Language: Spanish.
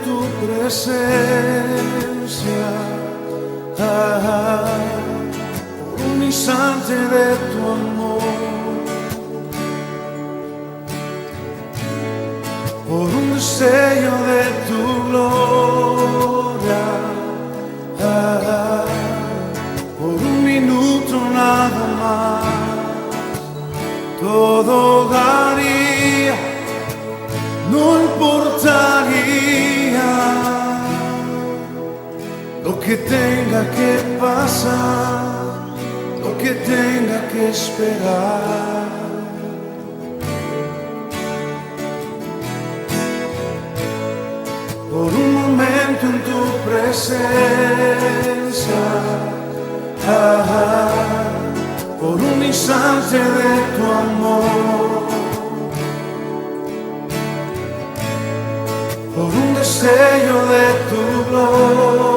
tu presencia, por un instante de tu amor, por un destello de tu gloria, por un minuto nada más, todo daría, no importaría lo que tenga que pasar, lo que tenga que esperar. Por un momento en tu presencia, por un instante de tu amor, por un destello de tu gloria.